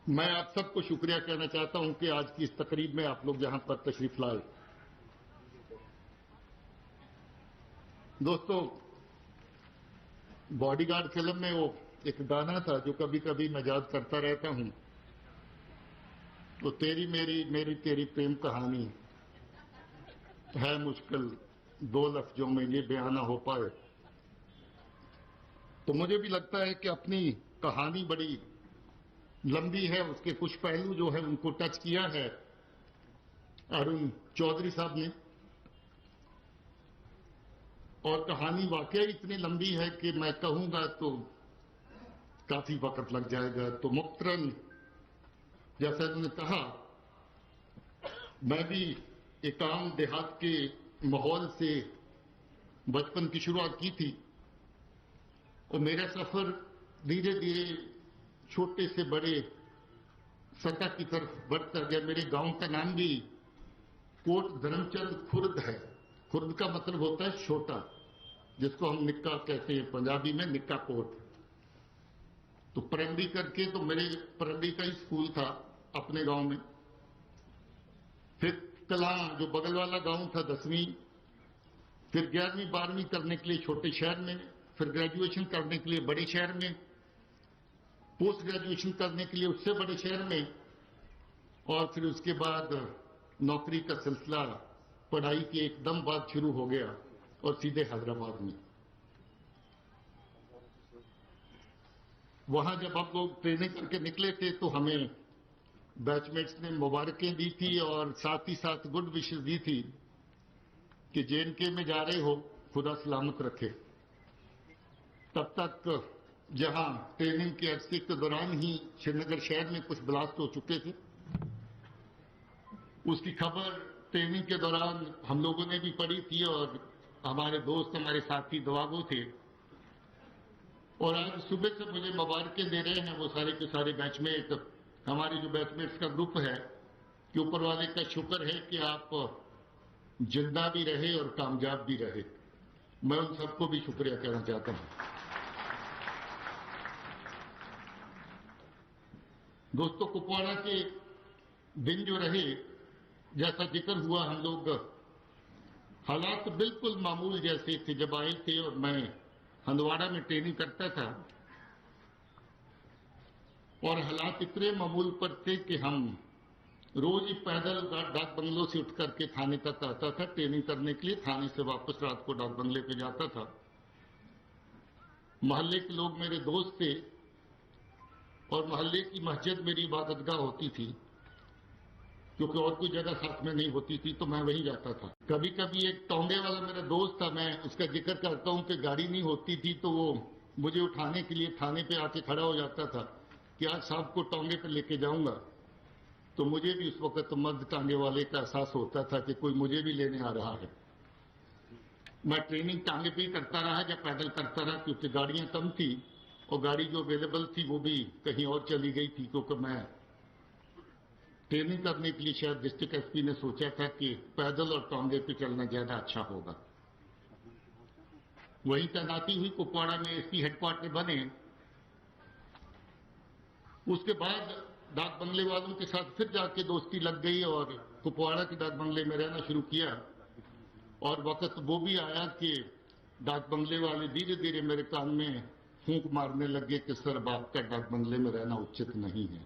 मैं आप सबको शुक्रिया कहना चाहता हूं कि आज की इस तकरीब में आप लोग यहां पर तशरीफ लाए। दोस्तों, बॉडीगार्ड फिल्म में वो एक गाना था जो कभी कभी मैं याद करता रहता हूं, तो तेरी मेरी मेरी तेरी प्रेम कहानी है मुश्किल दो लफ्जों में ये बयान ना हो पाए। तो मुझे भी लगता है कि अपनी कहानी बड़ी लंबी है, उसके कुछ पहलू जो है उनको टच किया है अरुण चौधरी साहब ने, और कहानी वाकई इतनी लंबी है कि मैं कहूंगा तो काफी वक्त लग जाएगा। तो मुख्तरम, जैसा उन्होंने कहा, मैं भी एक आम देहात के माहौल से बचपन की शुरुआत की थी और मेरा सफर धीरे धीरे छोटे से बड़े सतह की तरफ बढ़ता गया। मेरे गांव का नाम भी कोट धर्मचंद खुर्द है। खुर्द का मतलब होता है छोटा, जिसको हम निक्का कहते हैं पंजाबी में, निक्का कोट। तो प्राइमरी करके तो मेरे प्राइमरी का ही स्कूल था अपने गांव में। फिर कलां जो बगल वाला गांव था 10वीं, फिर 11वीं 12वीं करने के लिए छोटे शहर में, फिर ग्रेजुएशन करने के लिए बड़े शहर में, पोस्ट ग्रेजुएशन करने के लिए उससे बड़े शहर में, और फिर उसके बाद नौकरी का सिलसिला पढ़ाई के एकदम बाद शुरू हो गया और सीधे हैदराबाद में। वहां जब हम लोग ट्रेनिंग करके निकले थे तो हमें बैचमेट्स ने मुबारकें दी थी और साथ ही साथ गुड विशेस दी थी कि जेएनके में जा रहे हो, खुदा सलामत रखे। तब तक जहां ट्रेनिंग के अरसे के दौरान ही श्रीनगर शहर में कुछ ब्लास्ट हो चुके थे, उसकी खबर ट्रेनिंग के दौरान हम लोगों ने भी पढ़ी थी और हमारे दोस्त, हमारे साथी दवागो थे। और आज सुबह से मुझे मुबारकें दे रहे हैं वो सारे के सारे बैचमेट, हमारे जो बैचमेट्स का ग्रुप है, कि ऊपर वाले का शुक्र है कि आप जिंदा भी रहे और कामयाब भी रहे। मैं उन सबको भी शुक्रिया कहना चाहता हूं। दोस्तों, कुपवाड़ा के दिन जो रहे, जैसा जिक्र हुआ, हम लोग हालात बिल्कुल मामूल जैसे थे जब आए थे। और मैं हंदवाड़ा में ट्रेनिंग करता था और हालात इतने मामूल पर थे कि हम रोज ही पैदल डाक बंगलों से उठ करके थाने तक आता था ट्रेनिंग करने के लिए। थाने से वापस रात को डाक बंगले पे जाता था। मोहल्ले के लोग मेरे दोस्त थे और मोहल्ले की मस्जिद मेरी इबादतगाह होती थी, क्योंकि और कोई जगह साथ में नहीं होती थी, तो मैं वहीं जाता था। कभी कभी एक टोंगे वाला मेरा दोस्त था, मैं उसका जिक्र करता हूं कि गाड़ी नहीं होती थी तो वो मुझे उठाने के लिए थाने पे आके खड़ा हो जाता था कि आज साहब को टोंगे पे लेके जाऊंगा। तो मुझे भी उस वक्त मर्द टांगे वाले का एहसास होता था कि कोई मुझे भी लेने आ रहा है। मैं ट्रेनिंग टांगे पे ही करता रहा या पैदल करता रहा, क्योंकि गाड़ियां कम थी और गाड़ी जो अवेलेबल थी वो भी कहीं और चली गई थी, क्योंकि मैं ट्रेनिंग करने के लिए शायद डिस्ट्रिक्ट एसपी ने सोचा था कि पैदल और टांगे पे चलना ज्यादा अच्छा होगा। वही तैनाती हुई, कुपवाड़ा में एसपी हेडक्वार्टर बने। उसके बाद डाक बंगले वालों के साथ फिर जाके दोस्ती लग गई और कुपवाड़ा के डाक बंगले में रहना शुरू किया। और वक्त वो भी आया कि डाक बंगले वाले धीरे धीरे मेरे कान में फूंक मारने लगे कि सर, बाप का डाक बंगले में रहना उचित नहीं है,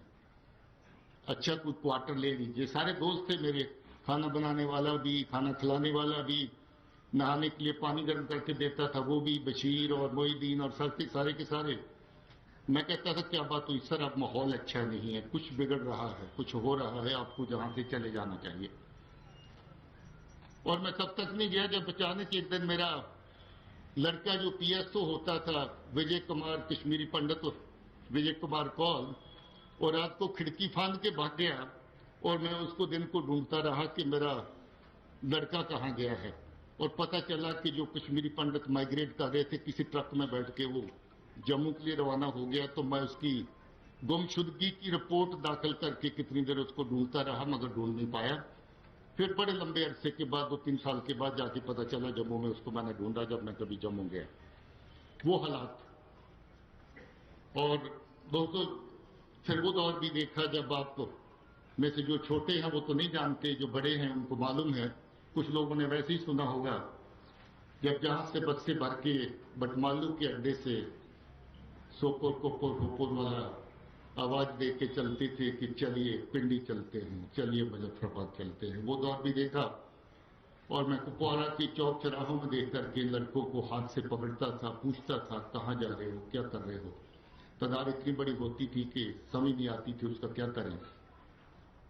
अच्छा कोई क्वार्टर ले लीजिए। सारे दोस्त थे मेरे, खाना बनाने वाला भी, खाना खिलाने वाला भी, नहाने के लिए पानी गर्म करके देता था वो भी, बशीर और मोहिदीन और सारे के सारे। मैं कहता था क्या बात हुई सर, अब माहौल अच्छा नहीं है, कुछ बिगड़ रहा है, कुछ हो रहा है, आपको जहां से चले जाना चाहिए। और मैं तब तक नहीं गया जब अचानक एक दिन मेरा लड़का जो पीएसओ होता था, विजय कुमार, कश्मीरी पंडित विजय कुमार कौल, और रात को खिड़की फांद के भाग गया। और मैं उसको दिन को ढूंढता रहा कि मेरा लड़का कहां गया है। और पता चला कि जो कश्मीरी पंडित माइग्रेट कर रहे थे, किसी ट्रक में बैठ के वो जम्मू के लिए रवाना हो गया। तो मैं उसकी गुमशुदगी की रिपोर्ट दाखिल करके कितनी देर उसको ढूंढता रहा, मगर ढूंढ नहीं पाया। फिर बड़े लंबे अरसे के बाद, 2-3 साल के बाद जाके पता चला जम्मू में उसको मैंने ढूंढा, जब मैं कभी जम्मू गया। वो हालात। और दोस्तों, फिर वो दौर भी देखा जब आप में से जो छोटे हैं वो तो नहीं जानते, जो बड़े हैं उनको मालूम है, कुछ लोगों ने वैसे ही सुना होगा, जब जहां से बस से भर के बटमालू के अड्डे से सोपोर कोपोर कोपोर वाला आवाज दे के चलते थे कि चलिए पिंडी चलते हैं, चलिए मुजफ्फराबाद चलते हैं। वो दौर भी देखा। और मैं कुपवाड़ा के चौक चौराहों में देख करके लड़कों को हाथ से पकड़ता था, पूछता था कहाँ जा रहे हो, क्या कर रहे हो। तदार इतनी बड़ी होती थी कि समझ नहीं आती थी उसका क्या करें।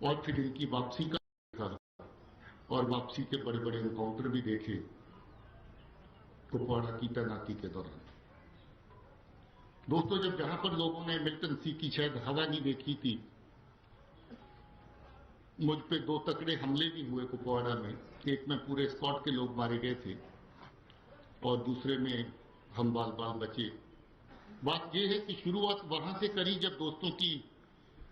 और फिर इनकी वापसी का देखा, और वापसी के बड़े बड़े एनकाउंटर भी देखे कुपवाड़ा की तैनाती के दौरान। दोस्तों, जब जहां पर लोगों ने मिलिटेंसी की शायद हवा नहीं देखी थी, मुझ पे 2 तकड़े हमले भी हुए कुपवाड़ा में। एक में पूरे स्क्वाड के लोग मारे गए थे और दूसरे में हम बाल बाल बचे। बात यह है कि शुरुआत वहां से करी जब दोस्तों की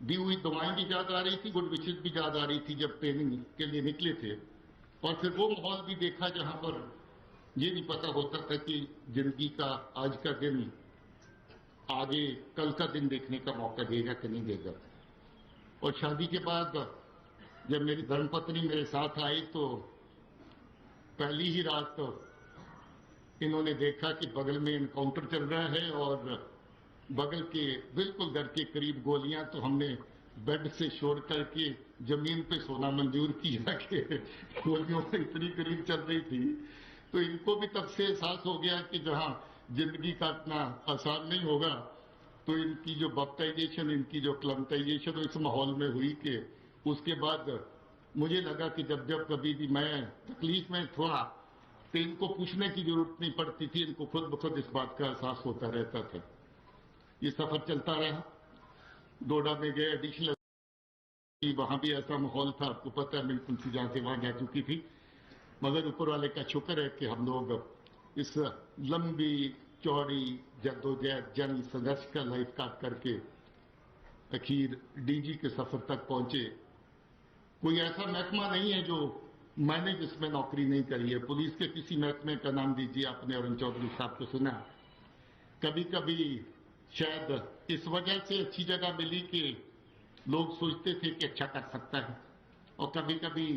दी हुई दवाएं भी याद आ रही थी, गुड विशेष भी याद आ रही थी जब ट्रेनिंग के लिए निकले थे। और फिर वो माहौल भी देखा जहां पर ये नहीं पता होता था कि जिंदगी का आज का दिन आगे कल का दिन देखने का मौका देगा कि नहीं देगा। और शादी के बाद जब मेरी धर्मपत्नी मेरे साथ आई तो पहली ही रात तो इन्होंने देखा कि बगल में एनकाउंटर चल रहा है और बगल के बिल्कुल घर के करीब गोलियां, तो हमने बेड से छोड़ करके जमीन पे सोना मंजूर किया कि गोलियों से इतनी करीब चल रही थी। तो इनको भी तब से एहसास हो गया कि जहां जिंदगी काटना आसान नहीं होगा, तो इनकी जो बैप्टाइजेशन, इनकी जो क्लमटाइजेशन इस माहौल में हुई कि उसके बाद मुझे लगा कि जब जब कभी भी मैं तकलीफ में थोड़ा तो इनको पूछने की जरूरत नहीं पड़ती थी, इनको खुद ब खुद इस बात का एहसास होता रहता था। ये सफर चलता रहा। डोडा में गए, एडिशनल, वहां भी ऐसा माहौल था, आपको पता है, बिल्कुल सी जहां से वहां जा चुकी थी। मगर ऊपर वाले का शुक्र है कि हम लोग इस लंबी चौड़ी जद्दोजहद जंग संघर्ष का लाइफ काट करके आखिर डीजी के सफर तक पहुंचे। कोई ऐसा महकमा नहीं है जो मैंने जिसमें नौकरी नहीं करी है। पुलिस के किसी महकमे का नाम दीजिए आपने, अरुण चौधरी साहब को सुना। कभी कभी शायद इस वजह से अच्छी जगह मिली कि लोग सोचते थे कि अच्छा कर सकता है, और कभी कभी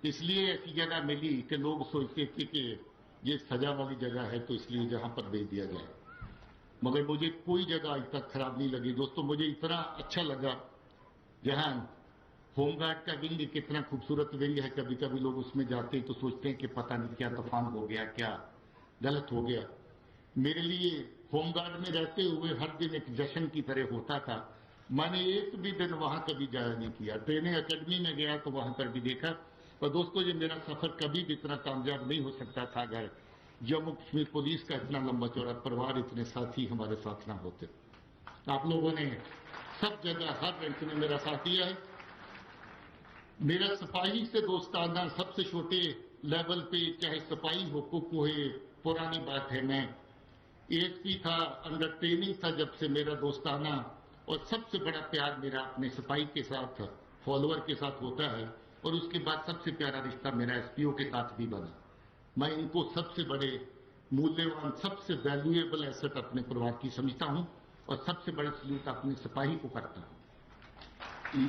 इसलिए ऐसी जगह मिली कि लोग सोचते थे कि ये सजा वाली जगह है तो इसलिए जहां पर भेज दिया जाए। मगर मुझे कोई जगह आज तक खराब नहीं लगी। दोस्तों, मुझे इतना अच्छा लगा जहां होमगार्ड का विंग कितना खूबसूरत विंग है। कभी कभी लोग उसमें जाते हैं तो सोचते हैं कि पता नहीं क्या तूफान हो गया, क्या गलत हो गया। मेरे लिए होमगार्ड में रहते हुए हर दिन एक जश्न की तरह होता था। मैंने एक भी दिन वहां कभी जाया नहीं किया। ट्रेनिंग एकेडमी में गया तो वहां पर भी देखा। और दोस्तों, ये मेरा सफर कभी भी इतना कामयाब नहीं हो सकता था अगर जम्मू कश्मीर पुलिस का इतना लंबा चौड़ा परिवार, इतने साथी हमारे साथ ना होते। आप लोगों ने सब जगह हर रैंक में मेरा साथ दिया है। मेरा सिपाही से दोस्ताना सबसे छोटे लेवल पे, चाहे सिपाही हो कुक हो, पुरानी बात है। मैं एएसपी था, अंडर ट्रेनिंग था जब से मेरा दोस्ताना और सबसे बड़ा प्यार मेरा अपने सिपाही के साथ, फॉलोअर के साथ होता है। और उसके बाद सबसे प्यारा रिश्ता मेरा एसपीओ के साथ भी बना। मैं इनको सबसे बड़े मूल्यवान, सबसे वैल्यूएबल एसेट अपने परिवार की समझता हूं और सबसे बड़ा सल्यूट अपने सिपाही को करता हूं।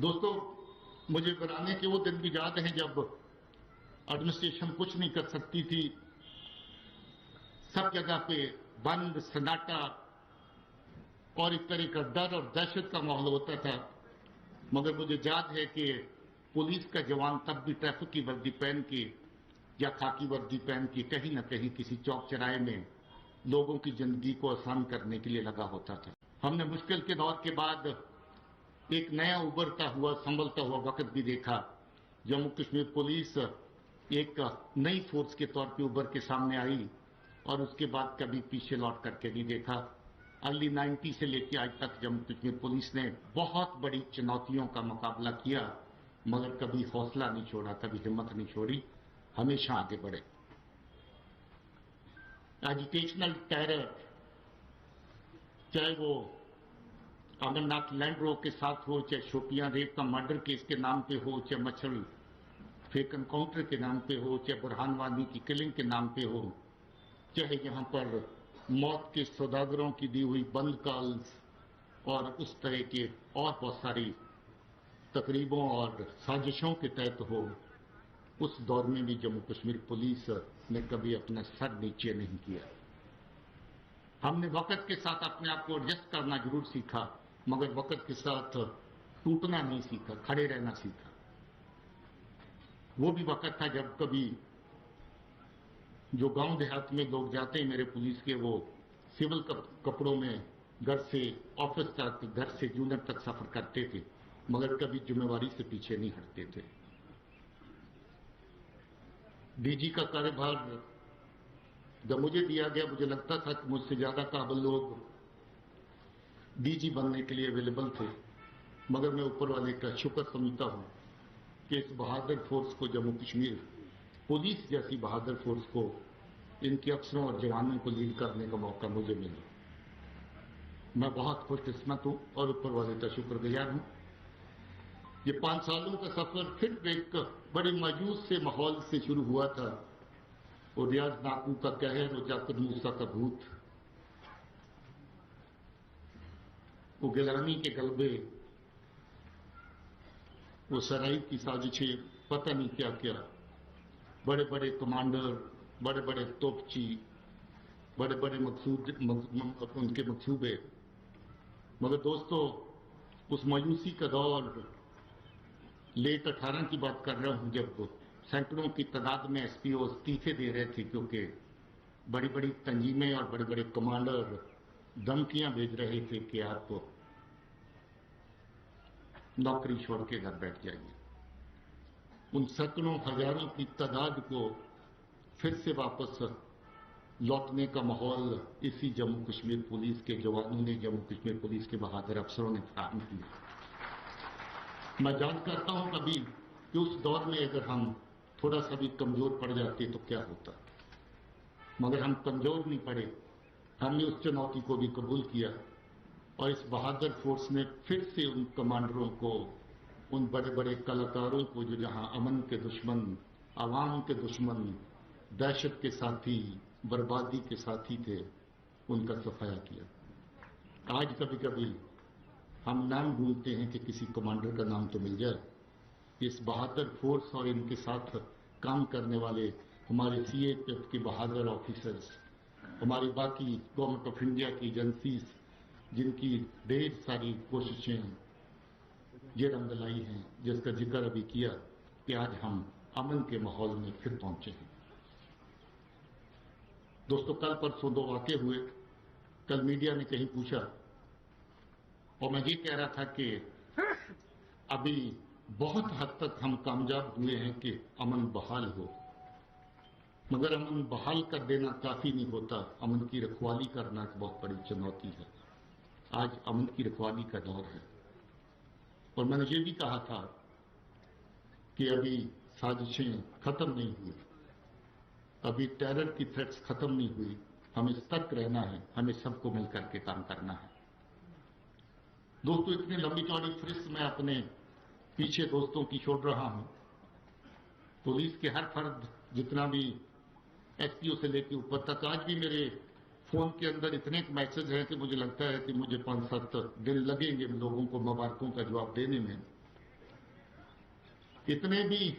दोस्तों, मुझे बनाने के वो दिन भी याद हैं जब एडमिनिस्ट्रेशन कुछ नहीं कर सकती थी। सब जगह पे बंद सन्नाटा और एक तरह का डर और दहशत का माहौल होता था। मगर मुझे याद है कि पुलिस का जवान तब भी ट्रैफिक की वर्दी पहन के या खाकी वर्दी पहन के कहीं न कहीं किसी चौक चौराहे में लोगों की जिंदगी को आसान करने के लिए लगा होता था। हमने मुश्किल के दौर के बाद एक नया उभरता हुआ, संभलता हुआ वक्त भी देखा। जम्मू कश्मीर पुलिस एक नई फोर्स के तौर पे उभर के सामने आई और उसके बाद कभी पीछे लौट करके नहीं देखा। अर्ली 90 से लेकर आज तक जम्मू कश्मीर पुलिस ने बहुत बड़ी चुनौतियों का मुकाबला किया, मगर कभी हौसला नहीं छोड़ा, कभी हिम्मत नहीं छोड़ी, हमेशा आगे बढ़े। एजिटेशनल टेरर, चाहे वो अमरनाथ लैंड रोक के साथ हो, चाहे शोपियां रेप का मर्डर केस के नाम पे हो, चाहे मच्छर फेक एनकाउंटर के नाम पे हो, चाहे बुरहान वानी की किलिंग के नाम पे हो, चाहे यहां पर मौत के सौदागरों की दी हुई बंद कॉल्स और उस तरह के और बहुत सारी तकरीबों और साजिशों के तहत हो, उस दौर में भी जम्मू कश्मीर पुलिस ने कभी अपना सर नीचे नहीं किया। हमने वक्त के साथ अपने आप को एडजस्ट करना जरूर सीखा, मगर वक्त के साथ टूटना नहीं सीखा, खड़े रहना सीखा। वो भी वक्त था जब कभी जो गांव देहात में लोग जाते हैं मेरे पुलिस के, वो सिविल कपड़ों में घर से ऑफिस तक, घर से यूनिट तक सफर करते थे, मगर कभी जिम्मेवारी से पीछे नहीं हटते थे। डीजी का कार्यभार जब मुझे दिया गया, मुझे लगता था कि मुझसे ज्यादा काबिल लोग डीजी बनने के लिए अवेलेबल थे, मगर मैं ऊपर वाले का शुक्र समझता हूं कि इस बहादुर फोर्स को, जम्मू कश्मीर पुलिस जैसी बहादुर फोर्स को, इनके अफसरों और जवानों को लीड करने का मौका मुझे मिला। मैं बहुत खुशकिस्मत हूं और ऊपर वाले का शुक्रगुजार हूं। ये 5 सालों का सफर फिर एक बड़े मायूस से माहौल से शुरू हुआ था। वो रियाज नाकू का कहर, वो जाकिर मूसा का भूत, वो गिलानी के गलबे, वो सराई की साजिशें, पता नहीं क्या क्या, बड़े बड़े कमांडर, बड़े बड़े तोपची, बड़े बड़े उनके मकसूबे। मगर दोस्तों, उस मायूसी का दौर लेट 18 की बात कर रहा हूं, जब सैकड़ों की तादाद में एसपीओ इस्तीफे दे रहे थे क्योंकि बड़ी बड़ी तंजीमें और बड़े बड़े कमांडर धमकियां भेज रहे थे कि आप नौकरी छोड़ के घर बैठ जाइए। उन सैकड़ों हजारों की तादाद को फिर से वापस लौटने का माहौल इसी जम्मू कश्मीर पुलिस के जवानों ने, जम्मू कश्मीर पुलिस के बहादुर अफसरों ने फराहम किया। मैं जान करता हूं कभी कि उस दौर में अगर हम थोड़ा सा भी कमजोर पड़ जाते तो क्या होता, मगर हम कमजोर नहीं पड़े। हमने उस चुनौती को भी कबूल किया और इस बहादुर फोर्स ने फिर से उन कमांडरों को, उन बड़े बड़े कलाकारों को जो जहां अमन के दुश्मन, आवाम के दुश्मन, दहशत के साथी, बर्बादी के साथी थे, उनका सफाया किया। आज कभी कभी हम नाम ढूंढते हैं कि किसी कमांडर का नाम तो मिल जाए। इस बहादुर फोर्स और इनके साथ काम करने वाले हमारे सीएपीएफ के बहादुर ऑफिसर्स, हमारी बाकी गवर्नमेंट ऑफ इंडिया की एजेंसीज, जिनकी ढेर सारी कोशिशें ये रंग लाई हैं, जिसका जिक्र अभी किया कि आज हम अमन के माहौल में फिर पहुंचे हैं। दोस्तों, कल परसों 2 वाक़े हुए। कल मीडिया ने कहीं पूछा और मैं ये कह रहा था कि अभी बहुत हद तक हम कामयाब हुए हैं कि अमन बहाल हो, मगर अमन बहाल कर देना काफी नहीं होता। अमन की रखवाली करना एक बहुत बड़ी चुनौती है। आज अमन की रखवाली का दौर है और मैंने ये भी कहा था कि अभी साजिशें खत्म नहीं हुई, अभी टेरर की थ्रेट्स खत्म नहीं हुई। हमें सतर्क रहना है, हमें सबको मिलकर के काम करना है। दोस्तों, इतनी लंबी चौड़ी फहरिस्त मैं अपने पीछे दोस्तों की छोड़ रहा हूं। पुलिस के हर फर्द, जितना भी एसपीओ से लेकर ऊपर तक, आज भी मेरे फोन के अंदर इतने मैसेज हैं कि मुझे लगता है कि मुझे 5-7 दिन लगेंगे लोगों को मुबारकों का जवाब देने में। इतने भी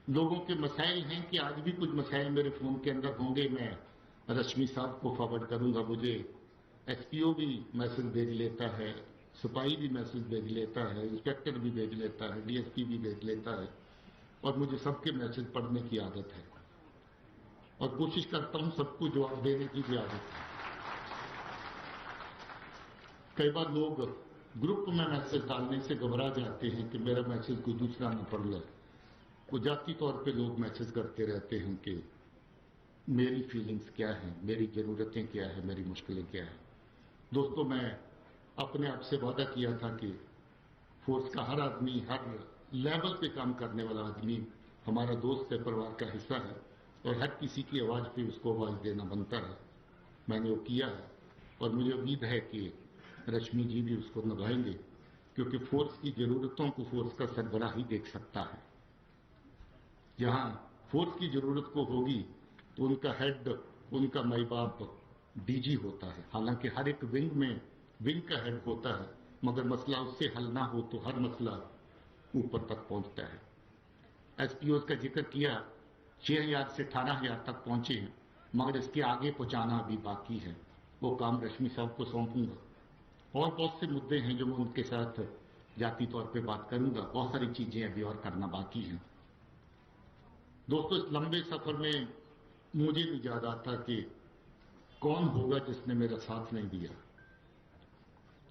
लोगों के मसाइल हैं कि आज भी कुछ मसाइल मेरे फोन के अंदर होंगे। मैं रश्मि साहब को फॉरवर्ड करूंगा। मुझे एसपीओ भी मैसेज भेज लेता है, सिपाही भी मैसेज भेज लेता है, इंस्पेक्टर भी भेज लेता है, डीएसपी भी भेज लेता है और मुझे सबके मैसेज पढ़ने की आदत है और कोशिश करता हूं सबको जवाब देने की भी आदत है। कई बार लोग ग्रुप में मैसेज डालने से घबरा जाते हैं कि मेरा मैसेज कोई दूसरा न पढ़ ले। वो जाती तौर पे लोग मैसेज करते रहते हैं कि मेरी फीलिंग्स क्या है, मेरी जरूरतें क्या है, मेरी मुश्किलें क्या है। दोस्तों, मैं अपने आप से वादा किया था कि फोर्स का हर आदमी, हर लेवल पे काम करने वाला आदमी हमारा दोस्त है, परिवार का हिस्सा है और हर किसी की आवाज पे उसको आवाज देना बनता है। मैंने वो किया है और मुझे उम्मीद है कि रश्मि जी भी उसको निभाएंगे, क्योंकि फोर्स की जरूरतों को फोर्स का सरबराह ही देख सकता है। जहां फोर्स की जरूरत को होगी तो उनका हेड, उनका माई बाप डीजी होता है। हालांकि हर एक विंग में विंग का हेड होता है, मगर मसला उससे हल ना हो तो हर मसला ऊपर तक पहुंचता है। एसपीओ का जिक्र किया, 6,000 से 18,000 तक पहुंचे हैं, मगर इसके आगे पहुंचाना अभी बाकी है। वो काम रश्मि साहब को सौंपूंगा। और बहुत से मुद्दे हैं जो मैं उनके साथ जाती तौर पे बात करूंगा। बहुत सारी चीजें अभी और करना बाकी हैं। दोस्तों, इस लंबे सफर में मुझे भी याद आता कि कौन होगा जिसने मेरा साथ नहीं दिया,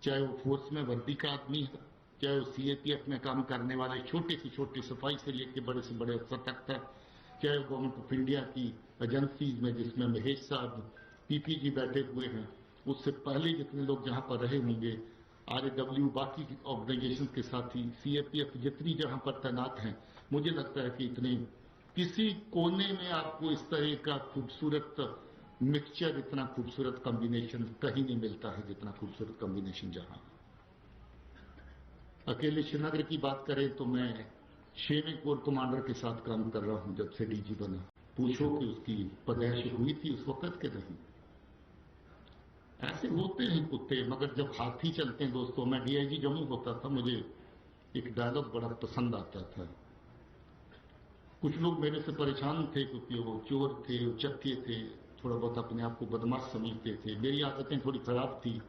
चाहे वो फोर्स में वर्दी का आदमी है, चाहे वो सीएपीएफ में काम करने वाले छोटे से छोटे सफाई से लेकर बड़े से बड़े अफसर तक था, चाहे गवर्नमेंट ऑफ इंडिया की एजेंसीज में जिसमें महेश साहब पीपीजी बैठे हुए हैं, उससे पहले जितने लोग जहां पर रहे होंगे, आरएडब्ल्यू, बाकी ऑर्गेनाइजेशन के साथी, सीएपीएफ जितनी जहां पर तैनात हैं, मुझे लगता है कि इतने किसी कोने में आपको इस तरह का खूबसूरत मिक्सचर, इतना खूबसूरत कॉम्बिनेशन कहीं नहीं मिलता है जितना खूबसूरत कॉम्बिनेशन जहां। अकेले श्रीनगर की बात करें तो मैं 6वें कोर कमांडर के साथ काम कर रहा हूं जब से डीजी बना। पूछो कि उसकी पैदाइश हुई थी उस वक्त के नहीं। ऐसे होते हैं कुत्ते, मगर जब हाथी चलते हैं दोस्तों। मैं डीआईजी जम्मू होता था, मुझे एक डायलॉग बड़ा पसंद आता था। कुछ लोग मेरे से परेशान थे क्योंकि वो चोर थे, उचक्के थे, थोड़ा बहुत अपने आप को बदमाश समझते थे। मेरी आदतें थोड़ी खराब थी,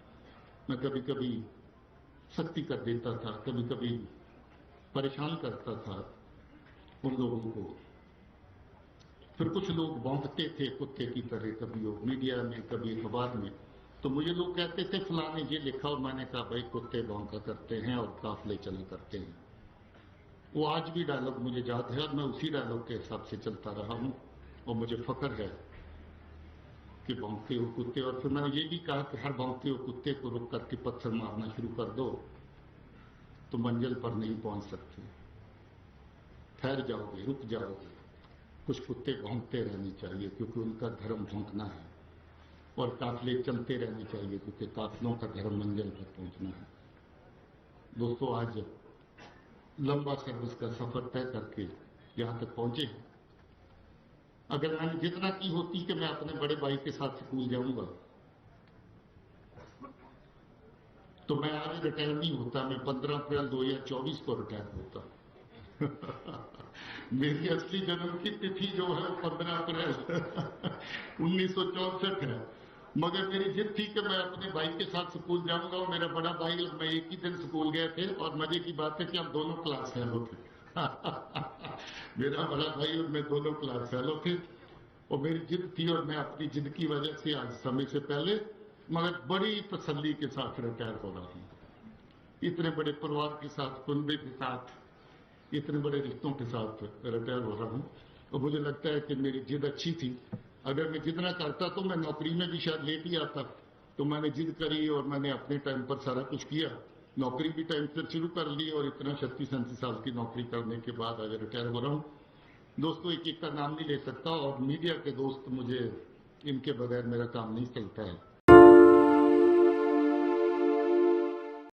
मैं कभी कभी सख्ती कर देता था, कभी कभी परेशान करता था उन लोगों को। फिर कुछ लोग भौंकते थे कुत्ते की तरह, कभी वो मीडिया में, कभी अखबार में। तो मुझे लोग कहते थे फलाने ये लिखा, और मैंने कहा भाई कुत्ते भौंका करते हैं और काफले चला करते हैं। वो आज भी डायलॉग मुझे याद है और मैं उसी डायलॉग के हिसाब से चलता रहा हूं, और मुझे फख्र है कि भौंकते हुए कुत्ते। और फिर मैंने ये भी कहा कि हर भौंकते हुए कुत्ते को रुक करके पत्थर मारना शुरू कर दो तो मंजिल पर नहीं पहुंच सकते, ठहर जाओगे, रुक जाओगे। कुछ कुत्ते भौंकते रहने चाहिए क्योंकि उनका धर्म भौंकना है, और काफिले चलते रहने चाहिए क्योंकि काफिलों का धर्म मंजिल पर पहुंचना है। दोस्तों, आज लंबा सर्विस का सफर तय करके यहां तक पहुंचे हैं। अगर मैंने जितना की होती कि मैं अपने बड़े भाई के साथ स्कूल जाऊंगा, तो मैं आज रिटायर नहीं होता, मैं 15 अप्रैल 2024 को रिटायर होता। मेरी असली जन्म की तिथि जो है 15 अप्रैल 1964 है, मगर मेरी जिद थी कि मैं अपने भाई के साथ स्कूल जाऊंगा। और मेरा बड़ा भाई और मैं एक ही दिन स्कूल गए थे, और मजे की बात है कि हम दोनों क्लास फेलो थे। मेरा बड़ा भाई और मैं दोनों क्लास फेलो थे, और मेरी जिद थी, और मैं अपनी जिद की वजह से आज समय से पहले मगर बड़ी तसल्ली के साथ रिटायर हो रहा हूं। इतने बड़े परिवार के साथ, कुनबे के साथ, इतने बड़े रिश्तों के साथ रिटायर हो रहा हूं, और मुझे लगता है कि मेरी जिद अच्छी थी। अगर मैं जिद ना करता तो मैं नौकरी में भी शायद लेट ही आता। तो मैंने जिद करी और मैंने अपने टाइम पर सारा कुछ किया, नौकरी भी टाइम से शुरू कर ली, और इतना 36-37 साल की नौकरी करने के बाद अगर रिटायर हो रहा हूं। दोस्तों, एक एक का नाम नहीं ले सकता, और मीडिया के दोस्त, मुझे इनके बगैर मेरा काम नहीं चलता है।